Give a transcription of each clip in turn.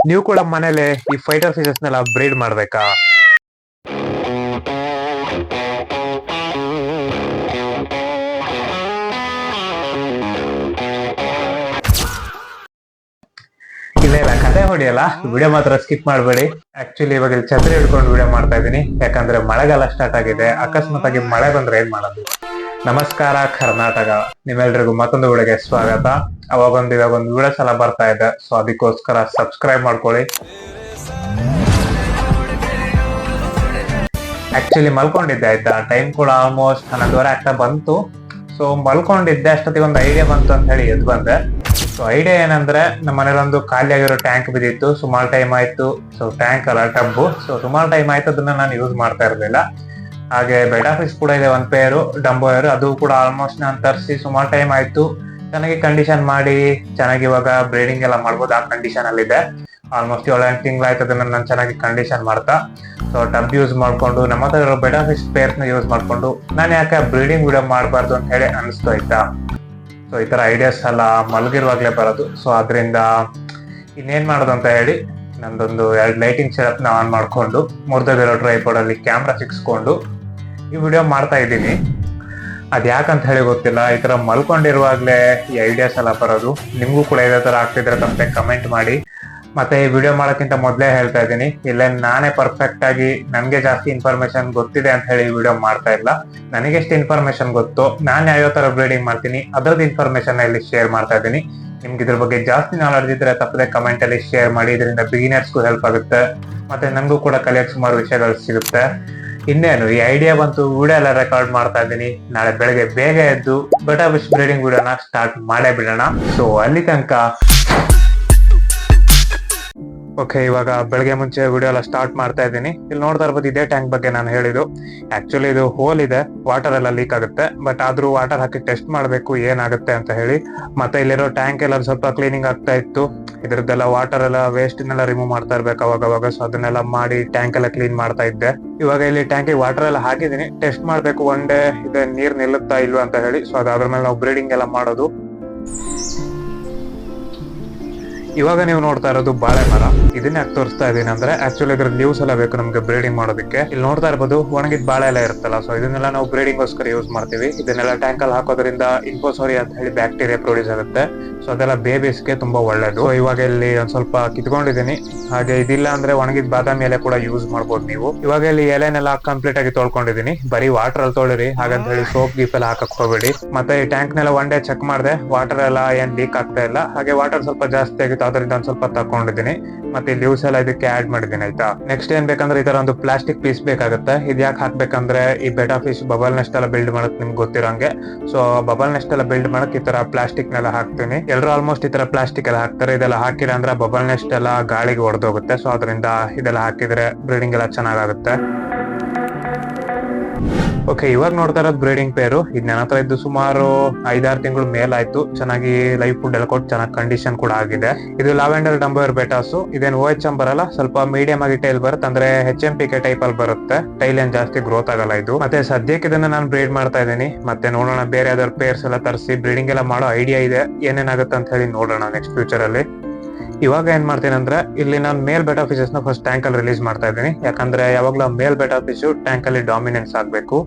ನೀವು ಕೂಡ ಮನೇಲಿ ಈ ಫೈಟರ್ ಫಿಶಸ್ ನೆಲ್ಲ ಬ್ರೀಡ್ ಮಾಡ್ಬೇಕಾ? ಇಲ್ಲ ಕತೆ ಹೊಡಿಯಲ್ಲ, ವಿಡಿಯೋ ಮಾತ್ರ ಸ್ಕಿಪ್ ಮಾಡಬೇಡಿ. ಆಕ್ಚುಲಿ ಇವಾಗ ಇಲ್ಲಿ ಛತ್ರಿ ಹಿಡ್ಕೊಂಡು ವಿಡಿಯೋ ಮಾಡ್ತಾ ಇದೀನಿ, ಯಾಕಂದ್ರೆ ಮಳೆಗಾಲ ಸ್ಟಾರ್ಟ್ ಆಗಿದೆ. ಅಕಸ್ಮಾತ್ ಆಗಿ ಮಳೆ ಬಂದ್ರೆ ಏನ್ ಮಾಡೋದು? ನಮಸ್ಕಾರ ಕರ್ನಾಟಕ, ನಿಮ್ಮೆಲ್ರಿಗೂ ಮತ್ತೊಂದು ವಿಡಿಯೋಗೆ ಸ್ವಾಗತ. ಇವಾಗ ಒಂದು ವಿಡಿಯೋಸ್ ಎಲ್ಲ ಬರ್ತಾ ಇದೆ, ಸೊ ಅದಕ್ಕೋಸ್ಕರ ಸಬ್ಸ್ಕ್ರೈಬ್ ಮಾಡ್ಕೊಳ್ಳಿ. ಆಕ್ಚುಲಿ ಮಲ್ಕೊಂಡಿದ್ದೆ ಆಯ್ತಾ, ಟೈಮ್ ಕೂಡ ಆಲ್ಮೋಸ್ಟ್ 11:30 ಆಗ್ತಾ ಬಂತು. ಸೊ ಮಲ್ಕೊಂಡಿದ್ದೆ, ಅಷ್ಟೊತ್ತಿಗೆ ಒಂದು ಐಡಿಯಾ ಬಂತು ಅಂತ ಹೇಳಿ ಎದ್ದು ಬಂದೆ. ಸೊ ಐಡಿಯಾ ಏನಂದ್ರೆ, ನಮ್ಮ ಮನೇಲಿ ಒಂದು ಖಾಲಿ ಆಗಿರೋ ಟ್ಯಾಂಕ್ ಬಿದ್ದಿತ್ತು, ಸುಮಾರು ಟೈಮ್ ಆಯ್ತು. ಸೊ ಟ್ಯಾಂಕ್ ಅಲ್ಲ, ಟಬ್ಬು. ಸೊ ಸುಮಾರು ಟೈಮ್ ಆಯ್ತು, ಅದನ್ನ ನಾನು ಯೂಸ್ ಮಾಡ್ತಾ ಇರ್ಲಿಲ್ಲ. ಹಾಗೆ ಬೆಟಾ ಫಿಶ್ ಕೂಡ ಇದೆ ಒಂದ್ ಪೇರು, ಡಂಬೋ ಏರು. ಅದು ಕೂಡ ಆಲ್ಮೋಸ್ಟ್ ನಾನು ತರಿಸಿ ಸುಮಾರು ಟೈಮ್ ಆಯ್ತು. ಚೆನ್ನಾಗಿ ಕಂಡೀಷನ್ ಮಾಡಿ ಚೆನ್ನಾಗಿ ಇವಾಗ ಬ್ರೀಡಿಂಗ್ ಎಲ್ಲ ಮಾಡ್ಬೋದು, ಆ ಕಂಡೀಷನ್ ಅಲ್ಲಿ ಇದೆ. ಆಲ್ಮೋಸ್ಟ್ 7-8 ತಿಂಗಳಾಯ್ತು ಅದನ್ನ ನಾನು ಚೆನ್ನಾಗಿ ಕಂಡೀಷನ್ ಮಾಡ್ತಾ. ಸೊ ಟಬ್ ಯೂಸ್ ಮಾಡ್ಕೊಂಡು ನಮ್ಮ ಹತ್ರ ಇರೋ ಬೆಟಾ ಫಿಶ್ ಪೇರ್ಸ್ ನ ಯೂಸ್ ಮಾಡ್ಕೊಂಡು ನಾನು ಯಾಕೆ ಬ್ರೀಡಿಂಗ್ ವಿಡಿಯೋ ಮಾಡಬಾರ್ದು ಅಂತ ಹೇಳಿ ಅನಿಸ್ತು ಆಯ್ತಾ. ಸೊ ಈ ತರ ಐಡಿಯಾಸ್ ಎಲ್ಲ ಮಲಗಿರುವಾಗ್ಲೇ ಬರೋದು. ಸೊ ಅದರಿಂದ ಇನ್ನೇನ್ ಮಾಡೋದು ಅಂತ ಹೇಳಿ ನಂದೊಂದು 2 ಲೈಟಿಂಗ್ ಸೆಟಪ್ ನ ಆನ್ ಮಾಡ್ಕೊಂಡು ಮುರ್ದದಿರೋ ಟ್ರೈಪಾಡ್ ಅಲ್ಲಿ ಕ್ಯಾಮ್ರಾ ಸಿಕ್ಸ್ಕೊಂಡು ಈ ವಿಡಿಯೋ ಮಾಡ್ತಾ ಇದ್ದೀನಿ. ಅದ್ ಯಾಕಂತ ಹೇಳಿ ಗೊತ್ತಿಲ್ಲ, ಈ ತರ ಮಲ್ಕೊಂಡಿರುವಾಗ್ಲೇ ಈ ಐಡಿಯಾಸ್ ಎಲ್ಲ ಬರೋದು. ನಿಮ್ಗೂ ಕೂಡ ಇದೇ ತರ ಆಗ್ತಿದ್ರೆ ತಪ್ಪೆ ಕಮೆಂಟ್ ಮಾಡಿ. ಮತ್ತೆ ಈ ವಿಡಿಯೋ ಮಾಡೋಕ್ಕಿಂತ ಮೊದಲೇ ಹೇಳ್ತಾ ಇದ್ದೀನಿ, ಇಲ್ಲೇ ನಾನೇ ಪರ್ಫೆಕ್ಟ್ ಆಗಿ ನನ್ಗೆ ಜಾಸ್ತಿ ಇನ್ಫಾರ್ಮೇಶನ್ ಗೊತ್ತಿದೆ ಅಂತ ಹೇಳಿ ವಿಡಿಯೋ ಮಾಡ್ತಾ ಇಲ್ಲ. ನನಗೆ ಎಷ್ಟು ಇನ್ಫಾರ್ಮೇಶನ್ ಗೊತ್ತೋ, ನಾನು ಯಾವ ತರ ಬ್ರೀಡಿಂಗ್ ಮಾಡ್ತೀನಿ ಅದ್ರದ್ದು ಇನ್ಫಾರ್ಮೇಶನ್ ಇಲ್ಲಿ ಶೇರ್ ಮಾಡ್ತಾ ಇದ್ದೀನಿ. ನಿಮ್ಗೆ ಇದ್ರ ಬಗ್ಗೆ ಜಾಸ್ತಿ ನಾಲೆಡ್ಜ್ ಇದ್ರೆ ತಪ್ಪದೆ ಕಮೆಂಟ್ ಅಲ್ಲಿ ಶೇರ್ ಮಾಡಿ. ಇದರಿಂದ ಬಿಗಿನರ್ಸ್ಗೂ ಹೆಲ್ಪ್ ಆಗುತ್ತೆ, ಮತ್ತೆ ನನಗೂ ಕೂಡ ಕಲಿಯೋಕೆ ಸುಮಾರು ವಿಷಯಗಳು ಸಿಗುತ್ತೆ. ಇನ್ನೇನು, ಈ ಐಡಿಯಾ ಬಂತು, ವಿಡಿಯೋ ಎಲ್ಲ ರೆಕಾರ್ಡ್ ಮಾಡ್ತಾ ಇದ್ದೀನಿ. ನಾಳೆ ಬೆಳಗ್ಗೆ ಬೇಗ ಎದ್ದು ಬೆಟಾ ಫಿಶ್ ಬ್ರೀಡಿಂಗ್ ವಿಡಿಯೋನ ಸ್ಟಾರ್ಟ್ ಮಾಡೇ ಬಿಡೋಣ. ಸೊ ಅಲ್ಲಿ ತನಕ ಓಕೆ, ಇವಾಗ ಬೆಳಗ್ಗೆ ಮುಂಚೆ ವಿಡಿಯೋ ಎಲ್ಲ ಸ್ಟಾರ್ಟ್ ಮಾಡ್ತಾ ಇದ್ದೀನಿ. ಇಲ್ಲಿ ನೋಡ್ತಾ ಇರ್ಬೋದು, ಇದೇ ಟ್ಯಾಂಕ್ ಬಗ್ಗೆ ನಾನು ಹೇಳಿದ್ದು. ಆಕ್ಚುಲಿ ಇದು ಹೋಲ್ ಇದೆ, ವಾಟರ್ ಎಲ್ಲ ಲೀಕ್ ಆಗುತ್ತೆ. ಬಟ್ ಆದ್ರೂ ವಾಟರ್ ಹಾಕಿ ಟೆಸ್ಟ್ ಮಾಡಬೇಕು ಏನಾಗುತ್ತೆ ಅಂತ ಹೇಳಿ. ಮತ್ತೆ ಇಲ್ಲಿರೋ ಟ್ಯಾಂಕ್ ಎಲ್ಲ ಸ್ವಲ್ಪ ಕ್ಲೀನಿಂಗ್ ಆಗ್ತಾ ಇತ್ತು. ಇದ್ರದ್ದೆಲ್ಲ ವಾಟರ್ ಎಲ್ಲ ವೇಸ್ಟ್ ನೆಲ್ಲ ರಿಮೂವ್ ಮಾಡ್ತಾ ಇರ್ಬೇಕು ಅವಾಗ. ಸೊ ಅದನ್ನೆಲ್ಲ ಮಾಡಿ ಟ್ಯಾಂಕ್ ಎಲ್ಲ ಕ್ಲೀನ್ ಮಾಡ್ತಾ ಇದ್ದೆ. ಇವಾಗ ಇಲ್ಲಿ ಟ್ಯಾಂಕಿಗೆ ವಾಟರ್ ಎಲ್ಲ ಹಾಕಿದೀನಿ, ಟೆಸ್ಟ್ ಮಾಡ್ಬೇಕು ಒನ್ ಡೇ ಇದೆ ನೀರ್ ನಿಲ್ಲುತ್ತಾ ಇಲ್ವಾ ಅಂತ ಹೇಳಿ. ಸೊ ಅದಾದ್ರ ಮೇಲೆ ನಾವು ಬ್ರೀಡಿಂಗ್ ಎಲ್ಲ ಮಾಡೋದು. ಇವಾಗ ನೀವು ನೋಡ್ತಾ ಇರೋದು ಬಾಳೆ ಮರ. ಇದನ್ನ ಯಾಕೆ ತೋರಿಸ್ತಾ ಇದೀನಿ ಅಂದ್ರೆ, ಆಕ್ಚುಲಿ ಇದ್ರ ಲೀವ್ಸ್ ಎಲ್ಲ ಬೇಕು ನಮ್ಗೆ ಬ್ರೀಡಿಂಗ್ ಮಾಡೋದಕ್ಕೆ. ಇಲ್ಲಿ ನೋಡ್ತಾ ಇರ್ಬೋದು ಒಣಗಿದ ಬಾಳೆ ಎಲ್ಲ ಇರುತ್ತಲ್ಲ, ಸೊ ಇದನ್ನೆಲ್ಲ ನಾವು ಬ್ರೀಡಿಂಗ್ ಗೋಸ್ಕರ ಯೂಸ್ ಮಾಡ್ತೀವಿ. ಇದನ್ನೆಲ್ಲ ಟ್ಯಾಂಕ್ ಅಲ್ಲಿ ಹಾಕೋದ್ರಿಂದ ಇನ್ಫೋಸೋರಿ ಅಂತ ಹೇಳಿ ಬ್ಯಾಕ್ಟೀರಿಯಾ ಪ್ರೊಡ್ಯೂಸ್ ಆಗುತ್ತೆ. ಸೊ ಅದೆಲ್ಲ ಬೇಬೀಸ್ಗೆ ತುಂಬಾ ಒಳ್ಳೇದು. ಇವಾಗ ಇಲ್ಲಿ ಒಂದ್ ಸ್ವಲ್ಪ ಕಿತ್ಕೊಂಡಿದೀನಿ. ಹಾಗೆ ಇದಿಲ್ಲ ಅಂದ್ರೆ ಒಣಗಿದ ಬಾದಾಮಿ ಎಲೆ ಕೂಡ ಯೂಸ್ ಮಾಡ್ಬೋದು ನೀವು. ಇವಾಗ ಇಲ್ಲಿ ಎಲೆನೆಲ್ಲ ಕಂಪ್ಲೀಟ್ ಆಗಿ ತೊಳ್ಕೊಂಡಿದೀನಿ. ಬರೀ ವಾಟರ್ ಅಲ್ಲಿ ತೊಳಿರಿ, ಹಾಗಂತ ಹೇಳಿ ಸೋಪ್ ಗೀಪ್ ಎಲ್ಲ ಹಾಕಕ್ ಹೋಗ್ಬೇಡಿ. ಮತ್ತೆ ಈ ಟ್ಯಾಂಕ್ ನೆಲ್ಲ ಒನ್ ಡೇ ಚೆಕ್ ಮಾಡಿದೆ, ವಾಟರ್ ಎಲ್ಲ ಏನ್ ಲೀಕ್ ಆಗ್ತಾ ಇಲ್ಲ. ಹಾಗೆ ವಾಟರ್ ಸ್ವಲ್ಪ ಜಾಸ್ತಿ ಆಗಿತ್ತು, ಅದರಿಂದ ಒಂದ್ ಸ್ವಲ್ಪ ತಕೊಂಡಿದ್ದೀನಿ. ಮತ್ತೆ ಲೀವ್ಸ್ ಎಲ್ಲ ಇದಕ್ಕೆ ಆಡ್ ಮಾಡಿದ್ದೀನಿ ಆಯ್ತಾ. ನೆಕ್ಸ್ಟ್ ಏನ್ ಬೇಕಂದ್ರೆ ಈ ತರ ಒಂದು ಪ್ಲಾಸ್ಟಿಕ್ ಪೀಸ್ ಬೇಕಾಗುತ್ತೆ. ಇದು ಯಾಕೆ ಹಾಕ್ಬೇಕಂದ್ರೆ, ಈ ಬೆಟಾ ಫಿಶ್ ಬಬಲ್ ನೆಸ್ಟ್ ಎಲ್ಲ ಬಿಲ್ಡ್ ಮಾಡಕ್ ನಿಮ್ಗೆ ಗೊತ್ತಿರೋಂಗೆ. ಸೊ ಬಬಲ್ ನೆಸ್ಟ್ ಎಲ್ಲ ಬಿಲ್ಡ್ ಮಾಡಕ್ ಈ ತರ ಪ್ಲಾಸ್ಟಿಕ್ ನೆಲ್ಲ ಹಾಕ್ತೀನಿ. ಎಲ್ಲರೂ ಆಲ್ಮೋಸ್ಟ್ ಈ ತರ ಪ್ಲಾಸ್ಟಿಕ್ ಎಲ್ಲ ಹಾಕ್ತಾರೆ. ಇದೆಲ್ಲ ಹಾಕಿಲ್ಲ ಅಂದ್ರೆ ಬಬಲ್ ನೆಸ್ಟ್ ಎಲ್ಲ ಗಾಳಿಗೆ ಹೊಡೆದೋಗುತ್ತೆ. ಸೊ ಅದರಿಂದ ಇದೆಲ್ಲ ಹಾಕಿದ್ರೆ ಬ್ರೀಡಿಂಗ್ ಎಲ್ಲ ಚೆನ್ನಾಗುತ್ತೆ. ಓಕೆ, ಇವಾಗ ನೋಡ್ತಾ ಇರೋದು ಬ್ರೀಡಿಂಗ್ ಪೇರು. ಇದು ನನ್ನ ಹತ್ರ ಇದ್ದು ಸುಮಾರು 5-6 ತಿಂಗಳು ಮೇಲಾಯ್ತು. ಚೆನ್ನಾಗಿ ಲೈವ್ ಫುಡ್ ಎಲ್ಲ ಕೊಟ್ಟು ಚೆನ್ನಾಗಿ ಕಂಡೀಷನ್ ಕೂಡ ಆಗಿದೆ. ಇದು ಲ್ಯಾವೆಂಡರ್ ಡಂಬೋ ಏರ್ ಬೆಟಾಸು. ಇದೇನು OHM ಬರಲ್ಲ, ಸ್ವಲ್ಪ ಮೀಡಿಯಂ ಆಗಿ ಟೈಲ್ ಬರುತ್ತೆ. ಅಂದ್ರೆ HMPK ಟೈಪ್ ಅಲ್ಲಿ ಬರುತ್ತೆ. ಟೈಲ್ ಏನ್ ಜಾಸ್ತಿ ಗ್ರೋತ್ ಆಗಲ್ಲ ಇದು. ಮತ್ತೆ ಸದ್ಯಕ್ಕೆ ಇದನ್ನ ನಾನು ಬ್ರೀಡ್ ಮಾಡ್ತಾ ಇದ್ದೀನಿ. ಮತ್ತೆ ನೋಡೋಣ, ಬೇರೆ ಯಾವ್ದಾದ್ರು ಪೇರ್ಸ್ ಎಲ್ಲ ತರಿಸಿ ಬ್ರೀಡಿಂಗ್ ಎಲ್ಲ ಮಾಡೋ ಐಡಿಯಾ ಇದೆ. ಏನೇನಾಗುತ್ತೆ ಅಂತ ಹೇಳಿ ನೋಡೋಣ ನೆಕ್ಸ್ಟ್ ಫ್ಯೂಚರ್ ಅಲ್ಲಿ. ಇವಾಗ ಏನ್ ಮಾಡ್ತೀನಿ ಅಂದ್ರೆ, ಇಲ್ಲಿ ನಾನು ಮೇಲ್ ಬೆಟಾ ಫಿಶಸ್ ನ ಫಸ್ಟ್ ಟ್ಯಾಂಕ್ ಅಲ್ಲಿ ರಿಲೀಸ್ ಮಾಡ್ತಾ ಇದ್ದೀನಿ. ಯಾಕಂದ್ರೆ ಯಾವಾಗ್ಲೂ ಮೇಲ್ ಬೆಟಾ ಫಿಶ್ ಟ್ಯಾಂಕ್ ಅಲ್ಲಿ ಡಾಮಿನೆನ್ಸ್ ಆಗ್ಬೇಕು.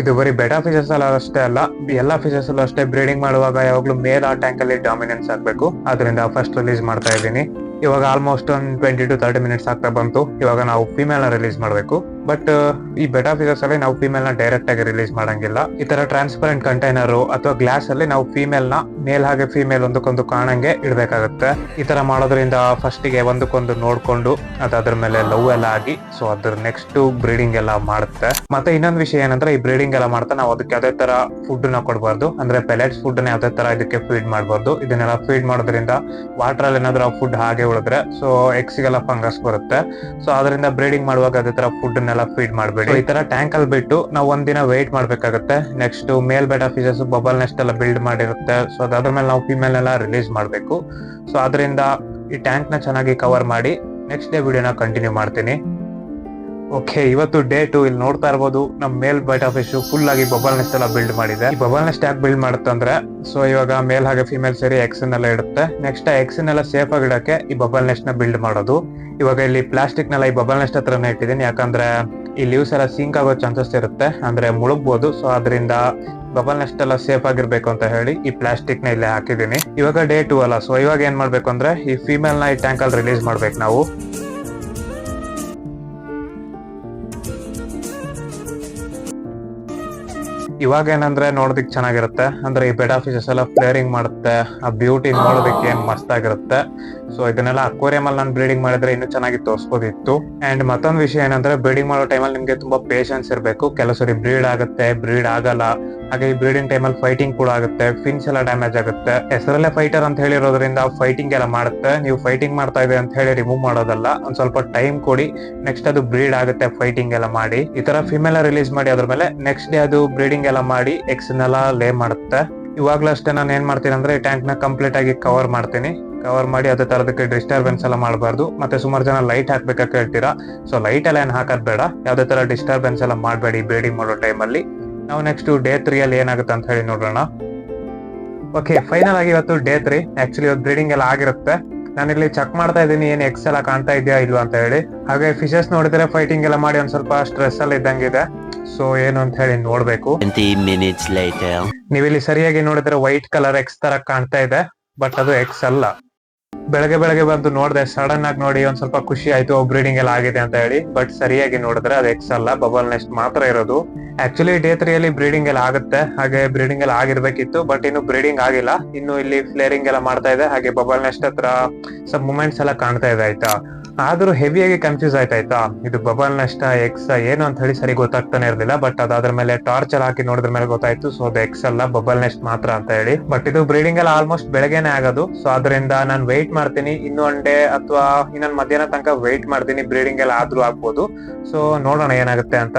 ಇದು ಬರೀ ಬೆಟಾ ಫಿಶಸ್ ಅಲ್ಲ ಅಷ್ಟೇ ಅಲ್ಲ, ಎಲ್ಲಾ ಫಿಶಸ್ ಅಲ್ಲೂ ಅಷ್ಟೇ. ಬ್ರೀಡಿಂಗ್ ಮಾಡುವಾಗ ಯಾವಾಗ್ಲೂ ಮೇಲ್ ಆ ಟ್ಯಾಂಕ್ ಅಲ್ಲಿ ಡಾಮಿನೆನ್ಸ್ ಆಗ್ಬೇಕು. ಅದರಿಂದ ಫಸ್ಟ್ ರಿಲೀಸ್ ಮಾಡ್ತಾ ಇದ್ದೀನಿ. ಇವಾಗ ಆಲ್ಮೋಸ್ಟ್ ಒಂದು 20 to 30 ಮಿನಿಟ್ಸ್ ಆಗ್ತಾ ಬಂತು. ಇವಾಗ ನಾವು ಫಿಮೇಲ್ ನ ರಿಲೀಸ್ ಮಾಡ್ಬೇಕು. ಬಟ್ ಈ ಬೆಟಾ ಫಿಶಸ್ ಅಲ್ಲಿ ನಾವು ಫಿಮೇಲ್ ನ ಡೈರೆಕ್ಟ್ ಆಗಿ ರಿಲೀಸ್ ಮಾಡಂಗಿಲ್ಲ. ಈ ತರ ಟ್ರಾನ್ಸ್ಪರೆಂಟ್ ಕಂಟೈನರ್ ಅಥವಾ ಗ್ಲಾಸ್ ಅಲ್ಲಿ ನಾವು ಫಿಮೇಲ್ ನ ಮೇಲ್ ಹಾಗೆ ಫಿಮೇಲ್ ಒಂದಕ್ಕೊಂದು ಕಾಣಂಗೆ ಇಡ್ಬೇಕಾಗುತ್ತೆ. ಈ ತರ ಮಾಡೋದ್ರಿಂದ ಫಸ್ಟ್ ಗೆ ಒಂದಕ್ಕೊಂದು ನೋಡ್ಕೊಂಡು ಅದ್ರ ಮೇಲೆ ಲವ್ ಎಲ್ಲ ಆಗಿ, ಸೊ ಅದ್ರ ನೆಕ್ಸ್ಟ್ ಬ್ರೀಡಿಂಗ್ ಎಲ್ಲ ಮಾಡುತ್ತೆ. ಮತ್ತೆ ಇನ್ನೊಂದು ವಿಷಯ ಏನಂದ್ರೆ, ಈ ಬ್ರೀಡಿಂಗ್ ಎಲ್ಲ ಮಾಡ್ತಾ ನಾವು ಅದಕ್ಕೆ ಅದೇ ತರ ಫುಡ್ ನ ಕೊಡಬಾರ್ದು. ಅಂದ್ರೆ ಪೆಲೆಟ್ಸ್ ಫುಡ್ ನ ಅದೇ ತರ ಇದಕ್ಕೆ ಫೀಡ್ ಮಾಡಬಾರ್ದು. ಇದನ್ನೆಲ್ಲ ಫೀಡ್ ಮಾಡೋದ್ರಿಂದ ವಾಟರ್ ಅಲ್ಲಿ ಏನಾದ್ರು ಫುಡ್ ಹಾಗೆ ಉಳಿದ್ರೆ ಸೊ ಎಕ್ಸ್ಗೆಲ್ಲ ಫಂಗಸ್ ಬರುತ್ತೆ. ಸೊ ಅದರಿಂದ ಬ್ರೀಡಿಂಗ್ ಮಾಡುವಾಗ ಅದೇ ತರ ಫುಡ್ ನೆಲ್ಲ ಫೀಡ್ ಮಾಡಬೇಡಿ. ಈ ತರ ಟ್ಯಾಂಕ್ ಅಲ್ಲಿ ಬಿಟ್ಟು ನಾವು ಒಂದಿನ ವೇಟ್ ಮಾಡ್ಬೇಕಾಗುತ್ತೆ. ನೆಕ್ಸ್ಟ್ ಮೇಲ್ ಬೆಟಾ ಫಿಶಸ್ ಬಬಲ್ ನೆಸ್ಟ್ ಎಲ್ಲ ಬಿಲ್ಡ್ ಮಾಡಿರುತ್ತೆ. ಸೊ ಅದಾದ್ರ ಮೇಲೆ ನಾವು ಫಿಮೇಲ್ ಎಲ್ಲ ರಿಲೀಸ್ ಮಾಡಬೇಕು. ಸೊ ಅದರಿಂದ ಈ ಟ್ಯಾಂಕ್ ನ ಚೆನ್ನಾಗಿ ಕವರ್ ಮಾಡಿ ನೆಕ್ಸ್ಟ್ ಡೇ ವಿಡಿಯೋನ ಕಂಟಿನ್ಯೂ ಮಾಡ್ತೀನಿ. ಓಕೆ, ಇವತ್ತು ಡೇ 2. ಇಲ್ಲಿ ನೋಡ್ತಾ ಇರ್ಬೋದು ನಮ್ ಮೇಲ್ ಬೈಟಾ ಫಿಶ್ ಫುಲ್ ಆಗಿ ಬಬಲ್ ನೆಸ್ಟ್ ಎಲ್ಲ ಬಿಲ್ಡ್ ಮಾಡಿದೆ. ಈ ಬಬಲ್ ನೆಸ್ಟ್ ಯಾಕೆ ಬಿಲ್ಡ್ ಮಾಡುತ್ತೆ ಅಂದ್ರೆ, ಸೊ ಇವಾಗ ಮೇಲ್ ಹಾಗೆ ಫಿಮೇಲ್ ಸೇರಿ ಎಕ್ಸ್ ನೆಲ್ಲ ಇಡುತ್ತೆ. ನೆಕ್ಸ್ಟ್ ಎಕ್ಸ್ ನೆಲ್ಲ ಸೇಫ್ ಆಗಿ ಇಡಕ್ಕೆ ಈ ಬಬಲ್ ನೆಸ್ಟ್ ನ ಬಿಲ್ಡ್ ಮಾಡೋದು. ಇವಾಗ ಇಲ್ಲಿ ಪ್ಲಾಸ್ಟಿಕ್ ನೆಲ್ಲ ಈ ಬಬಲ್ ನೆಸ್ಟ್ ಹತ್ರನೇ ಇಟ್ಟಿದ್ದೀನಿ, ಯಾಕಂದ್ರೆ ಈ ಲೀವ್ಸ್ ಎಲ್ಲ ಸಿಂಕ್ ಆಗೋ ಚಾನ್ಸಸ್ ಇರುತ್ತೆ, ಅಂದ್ರೆ ಮುಳುಗ್ಬೋದು. ಸೊ ಅದರಿಂದ ಬಬಲ್ ನೆಸ್ಟ್ ಎಲ್ಲ ಸೇಫ್ ಆಗಿರ್ಬೇಕು ಅಂತ ಹೇಳಿ ಈ ಪ್ಲಾಸ್ಟಿಕ್ ನ ಇಲ್ಲೇ ಹಾಕಿದೀನಿ. ಇವಾಗ ಡೇ 2 ಅಲ್ಲ, ಸೊ ಇವಾಗ ಏನ್ ಮಾಡ್ಬೇಕು ಅಂದ್ರೆ ಈ ಫಿಮೇಲ್ ನ ಈ ಟ್ಯಾಂಕ್ ಅಲ್ಲಿ ರಿಲೀಸ್ ಮಾಡ್ಬೇಕು ನಾವು. ಇವಾಗ ಏನಂದ್ರೆ ನೋಡೋದಿಕ್ ಚೆನ್ನಾಗಿರುತ್ತೆ, ಅಂದ್ರೆ ಈ ಬೆಡಾ ಫಿಶಸ್ ಎಲ್ಲ ಫ್ಲೇರಿಂಗ್ ಮಾಡುತ್ತೆ, ಆ ಬ್ಯೂಟಿ ನೋಡೋದಕ್ಕೆ ಏನ್ ಮಸ್ತ್ ಆಗಿರುತ್ತೆ. ಸೊ ಇದನ್ನೆಲ್ಲ ಅಕ್ವೇರಿಯಂ ಅಲ್ಲಿ ನಾನು ಬ್ರೀಡಿಂಗ್ ಮಾಡಿದ್ರೆ ಇನ್ನೂ ಚೆನ್ನಾಗಿ ತೋರಿಸಬಹುದಿತ್ತು. ಅಂಡ್ ಮತ್ತೊಂದು ವಿಷಯ ಏನಂದ್ರೆ ಬ್ರೀಡಿಂಗ್ ಮಾಡೋ ಟೈಮಲ್ಲಿ ನಿಮ್ಗೆ ತುಂಬಾ ಪೇಷನ್ಸ್ ಇರಬೇಕು. ಕೆಲವು ಸರಿ ಬ್ರೀಡ್ ಆಗುತ್ತೆ, ಬ್ರೀಡ್ ಆಗಲ್ಲ. ಹಾಗೆ ಈ ಬ್ರೀಡಿಂಗ್ ಟೈಮಲ್ಲಿ ಫೈಟಿಂಗ್ ಕೂಡ ಆಗುತ್ತೆ, ಫಿನ್ಸ್ ಎಲ್ಲ ಡ್ಯಾಮೇಜ್ ಆಗುತ್ತೆ. ಹೆಸರಲ್ಲೇ ಫೈಟರ್ ಅಂತ ಹೇಳಿರೋದ್ರಿಂದ ಫೈಟಿಂಗ್ ಎಲ್ಲ ಮಾಡುತ್ತೆ. ನೀವು ಫೈಟಿಂಗ್ ಮಾಡ್ತಾ ಇದೆ ಅಂತ ಹೇಳಿ ರಿಮೂವ್ ಮಾಡೋದಲ್ಲ, ಒಂದ್ ಸ್ವಲ್ಪ ಟೈಮ್ ಕೊಡಿ, ನೆಕ್ಸ್ಟ್ ಅದು ಬ್ರೀಡ್ ಆಗುತ್ತೆ ಫೈಟಿಂಗ್ ಎಲ್ಲ ಮಾಡಿ. ಈ ತರ ಫಿಮೇಲ್ ರಿಲೀಸ್ ಮಾಡಿ ಅದ್ರ ಮೇಲೆ ನೆಕ್ಸ್ಟ್ ಡೇ ಅದು ಬ್ರೀಡಿಂಗ್ ಎಲ್ಲ ಮಾಡಿ ಎಕ್ಸ್ ನೆಲ್ಲ ಲೇ ಮಾಡುತ್ತೆ. ಇವಾಗ್ಲೂ ಅಷ್ಟೇ ನಾನು ಏನ್ ಮಾಡ್ತೀನಿ ಅಂದ್ರೆ ಈ ಟ್ಯಾಂಕ್ ನ ಕಂಪ್ಲೀಟ್ ಆಗಿ ಕವರ್ ಮಾಡ್ತೀನಿ. ಕವರ್ ಮಾಡಿ ಅದೇ ತರದಕ್ಕೆ ಡಿಸ್ಟರ್ಬೆನ್ಸ್ ಎಲ್ಲ ಮಾಡಬಾರ್ದು. ಮತ್ತೆ ಸುಮಾರು ಜನ ಲೈಟ್ ಹಾಕ್ಬೇಕಂತ ಹೇಳ್ತೀರಾ, ಸೊ ಲೈಟ್ ಎಲ್ಲ ಏನ್ ಹಾಕೋದ್ ಬೇಡ, ಯಾವ್ದೇ ತರ ಡಿಸ್ಟರ್ಬೆನ್ಸ್ ಎಲ್ಲ ಮಾಡಬೇಡಿ ಬ್ರೀಡಿಂಗ್ ಮಾಡೋ ಟೈಮಲ್ಲಿ. ನಾವು ನೆಕ್ಸ್ಟ್ ಡೇ 3 ಅಲ್ಲಿ ಏನಾಗುತ್ತೆ ಅಂತ ಹೇಳಿ ನೋಡೋಣ. ಓಕೆ, ಫೈನಲ್ ಆಗಿ ಇವತ್ತು ಡೇ 3. ಆಕ್ಚುಲಿ ಇವತ್ತು ಬ್ರೀಡಿಂಗ್ ಎಲ್ಲ ಆಗಿರುತ್ತೆ. ನಾನಿಲ್ಲಿ ಚೆಕ್ ಮಾಡ್ತಾ ಇದ್ದೀನಿ ಏನ್ ಎಕ್ಸ್ ಎಲ್ಲ ಕಾಣ್ತಾ ಇದೆಯಾ ಇಲ್ವಾ ಅಂತ ಹೇಳಿ. ಹಾಗೆ ಫಿಶಸ್ ನೋಡಿದ್ರೆ ಫೈಟಿಂಗ್ ಎಲ್ಲ ಮಾಡಿ ಒಂದ್ ಸ್ವಲ್ಪ ಸ್ಟ್ರೆಸ್ ಅಲ್ಲಿ ಇದ್ದಂಗಿದೆ. ಸೊ ಏನು ಅಂತ ಹೇಳಿ ನೋಡ್ಬೇಕು. ನೀವಿಲ್ಲಿ ಸರಿಯಾಗಿ ನೋಡಿದ್ರೆ ವೈಟ್ ಕಲರ್ ಎಕ್ಸ್ ತರ ಕಾಣ್ತಾ ಇದೆ, ಬಟ್ ಅದು ಎಕ್ಸ್ ಅಲ್ಲ. ಬೆಳಗ್ಗೆ ಬಂದು ನೋಡಿದೆ, ಸಡನ್ ಆಗಿ ನೋಡಿ ಒಂದ್ ಸ್ವಲ್ಪ ಖುಷಿ ಆಯ್ತು ಬ್ರೀಡಿಂಗ್ ಎಲ್ಲ ಆಗಿದೆ ಅಂತ ಹೇಳಿ. ಬಟ್ ಸರಿಯಾಗಿ ನೋಡಿದ್ರೆ ಅದು ಎಕ್ಸ್ ಅಲ್ಲ, ಬಬಲ್ ನೆಸ್ಟ್ ಮಾತ್ರ ಇರೋದು. ಆಕ್ಚುಲಿ ಡೇ 3 ಅಲ್ಲಿ ಬ್ರೀಡಿಂಗ್ ಎಲ್ಲ ಆಗುತ್ತೆ, ಹಾಗೆ ಬ್ರೀಡಿಂಗ್ ಎಲ್ಲ ಆಗಿರ್ಬೇಕಿತ್ತು, ಬಟ್ ಇನ್ನು ಬ್ರೀಡಿಂಗ್ ಆಗಿಲ್ಲ. ಇನ್ನು ಇಲ್ಲಿ ಫ್ಲೇರಿಂಗ್ ಎಲ್ಲ ಮಾಡ್ತಾ ಇದೆ, ಹಾಗೆ ಬಬಲ್ ನೆಸ್ಟ್ ಹತ್ರ ಸಬ್ ಮೂಮೆಂಟ್ಸ್ ಎಲ್ಲ ಕಾಣ್ತಾ ಇದೆ ಆಯ್ತಾ. ಆದ್ರೂ ಹೆವಿಯಾಗಿ ಕನ್ಫ್ಯೂಸ್ ಆಯ್ತಾಯ್ತಾ, ಇದು ಬಬಲ್ ನೆಸ್ಟ್ ಎಕ್ಸ್ ಏನು ಅಂತ ಹೇಳಿ ಸರಿ ಗೊತ್ತಾಗ್ತಾನೆ ಇರ್ಲಿಲ್ಲ. ಬಟ್ ಅದಾದ್ರ ಮೇಲೆ ಟಾರ್ಚ್ ಎಲ್ಲ ಹಾಕಿ ನೋಡಿದ್ರ ಮೇಲೆ ಗೊತ್ತಾಯ್ತು, ಸೊ ಅದು ಎಕ್ಸ್ ಅಲ್ಲ, ಬಬಲ್ ನೆಸ್ಟ್ ಮಾತ್ರ ಅಂತ ಹೇಳಿ. ಬಟ್ ಇದು ಬ್ರೀಡಿಂಗ್ ಎಲ್ಲ ಆಲ್ಮೋಸ್ಟ್ ಬೆಳಗ್ಗೆನೆ ಆಗೋದು, ಸೊ ಅದರಿಂದ ನಾನು ವೆಯ್ಟ್ ಮಾಡ್ತೀನಿ. ಇನ್ನು ಒನ್ ಡೇ ಅಥವಾ ಇನ್ನೊಂದು ಮಧ್ಯಾಹ್ನ ತನಕ ವೆಯ್ಟ್ ಮಾಡ್ತೀನಿ, ಬ್ರೀಡಿಂಗ್ ಎಲ್ಲ ಆದ್ರೂ ಆಗ್ಬೋದು. ಸೊ ನೋಡೋಣ ಏನಾಗುತ್ತೆ ಅಂತ.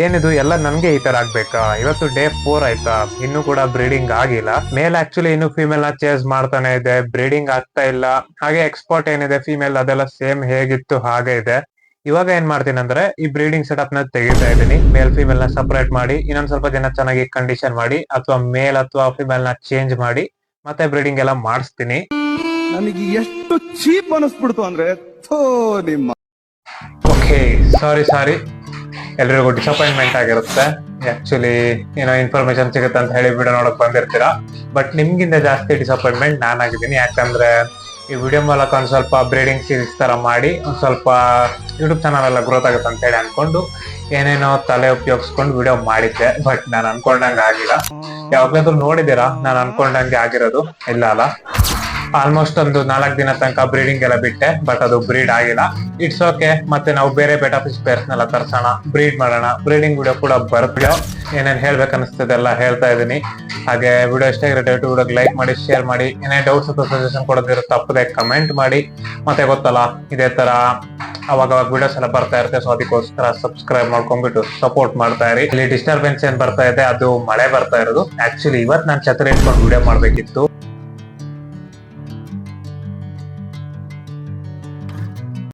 ಏನಿದು ಎಲ್ಲ ನನ್ಗೆ ಈ ತರ ಆಗ್ಬೇಕಾ? ಇವತ್ತು ಡೇ 4 ಆಯ್ತಾ, ಇನ್ನು ಕೂಡ ಬ್ರೀಡಿಂಗ್ ಆಗಿಲ್ಲ. ಮೇಲ್ ಆಕ್ಚುಲಿ ಇನ್ನು ಫಿಮೇಲ್ ನ ಚೇಸ್ ಮಾಡ್ತಾನೆ ಇದೆ, ಬ್ರೀಡಿಂಗ್ ಆಗ್ತಾ ಇಲ್ಲ. ಹಾಗೆ ಎಕ್ಸ್ಪೋರ್ಟ್ ಏನಿದೆ ಫಿಮೇಲ್ ಅದೆಲ್ಲ ಸೇಮ್ ಹೇಗಿತ್ತು ಹಾಗೆ ಇದೆ. ಇವಾಗ ಏನ್ ಮಾಡ್ತೀನಿ ಅಂದ್ರೆ ಈ ಬ್ರೀಡಿಂಗ್ ಸೆಟಪ್ ನ ತೆಗಿತಾ ಇದ್ದೀನಿ. ಮೇಲ್ ಫಿಮೇಲ್ ನ ಸಪರೇಟ್ ಮಾಡಿ ಇನ್ನೊಂದ್ ಸ್ವಲ್ಪ ದಿನ ಚೆನ್ನಾಗಿ ಕಂಡೀಷನ್ ಮಾಡಿ, ಅಥವಾ ಮೇಲ್ ಅಥವಾ ಫಿಮೇಲ್ ನ ಚೇಂಜ್ ಮಾಡಿ ಮತ್ತೆ ಬ್ರೀಡಿಂಗ್ ಎಲ್ಲ ಮಾಡಿಸ್ತೀನಿ. ನನಗೆ ಎಷ್ಟು ಚೀಪ್ ಅನಿಸ್ಬಿಡ್ತು ಅಂದ್ರೆ ನಿಮ್ಮ. ಓಕೆ, ಸಾರಿ ಎಲ್ರಿಗೂ ಡಿಸಪಾಯಿಂಟ್ಮೆಂಟ್ ಆಗಿರುತ್ತೆ. ಆಕ್ಚುಲಿ ಏನೋ ಇನ್ಫಾರ್ಮೇಶನ್ ಸಿಗುತ್ತೆ ಅಂತ ಹೇಳಿ ವಿಡಿಯೋ ನೋಡಕ್ ಬಂದಿರ್ತೀರಾ, ಬಟ್ ನಿಮ್ಗಿಂತ ಜಾಸ್ತಿ ಡಿಸಪಾಯಿಂಟ್ಮೆಂಟ್ ನಾನಾಗಿದ್ದೀನಿ. ಯಾಕಂದ್ರೆ ಈ ವಿಡಿಯೋ ಮೂಲಕ ಒಂದ್ ಸ್ವಲ್ಪ ಬ್ರೀಡಿಂಗ್ ಸೀರೀಸ್ ತರ ಮಾಡಿ ಒಂದ್ ಸ್ವಲ್ಪ ಯೂಟ್ಯೂಬ್ ಚಾನಲ್ ಎಲ್ಲ ಗ್ರೋತ್ ಆಗುತ್ತೆ ಅಂತ ಹೇಳಿ ಅನ್ಕೊಂಡು ಏನೇನೋ ತಲೆ ಉಪಯೋಗಿಸ್ಕೊಂಡು ವಿಡಿಯೋ ಮಾಡಿದ್ದೆ. ಬಟ್ ನಾನು ಅನ್ಕೊಂಡಂಗೆ ಆಗಿಲ್ಲ. ಯಾವಾಗ್ಲಾದ್ರೂ ನೋಡಿದೀರಾ ನಾನು ಅನ್ಕೊಂಡಂಗೆ ಆಗಿರೋದು? ಇಲ್ಲ ಅಲ್ಲ. ಆಲ್ಮೋಸ್ಟ್ ಒಂದು 4 ದಿನ ತನಕ ಬ್ರೀಡಿಂಗ್ ಎಲ್ಲ ಬಿಟ್ಟೆ, ಬಟ್ ಅದು ಬ್ರೀಡ್ ಆಗಿಲ್ಲ. It's okay. ಮತ್ತೆ ನಾವು ಬೇರೆ ಬೆಟಾ ಫಿಶ್ ಪೇರ್ಸ್ ನೆಲ್ಲ ತರ್ಸೋಣ, ಬ್ರೀಡ್ ಮಾಡೋಣ. ಬ್ರೀಡಿಂಗ್ ವಿಡಿಯೋ ಕೂಡ ಬರುತ್ತೆ. ಏನೇನ್ ಹೇಳ್ಬೇಕು ಅನಿಸ್ತದೆ ಎಲ್ಲ ಹೇಳ್ತಾ ಇದೀನಿ. ಹಾಗೆ ವಿಡಿಯೋ ಇಷ್ಟ ಆಗಿರುತ್ತೆ ವಿಡಿಯೋಗೆ ಲೈಕ್ ಮಾಡಿ, ಶೇರ್ ಮಾಡಿ. ಏನೇ ಡೌಟ್ಸ್ ಅಥವಾ ಸಜೆಷನ್ ಕೊಡೋದಿರೋ ತಪ್ಪದೆ ಕಮೆಂಟ್ ಮಾಡಿ. ಮತ್ತೆ ಗೊತ್ತಲ್ಲ, ಇದೇ ತರ ಅವಾಗ ವಿಡಿಯೋಸ್ ಎಲ್ಲ ಬರ್ತಾ ಇರುತ್ತೆ, ಸೊ ಅದಕ್ಕೋಸ್ಕರ ಸಬ್ಸ್ಕ್ರೈಬ್ ಮಾಡ್ಕೊಂಡ್ಬಿಟ್ಟು ಸಪೋರ್ಟ್ ಮಾಡ್ತಾ ಇರಿ. ಇಲ್ಲಿ ಡಿಸ್ಟರ್ಬೆನ್ಸ್ ಏನ್ ಬರ್ತಾ ಇದೆ, ಅದು ಮಳೆ ಬರ್ತಾ ಇರೋದು. ಆಕ್ಚುಲಿ ಇವತ್ತು ನಾನು ಛತ್ರಿ ಇಟ್ಕೊಂಡು ವಿಡಿಯೋ ಮಾಡ್ಬೇಕಿತ್ತು,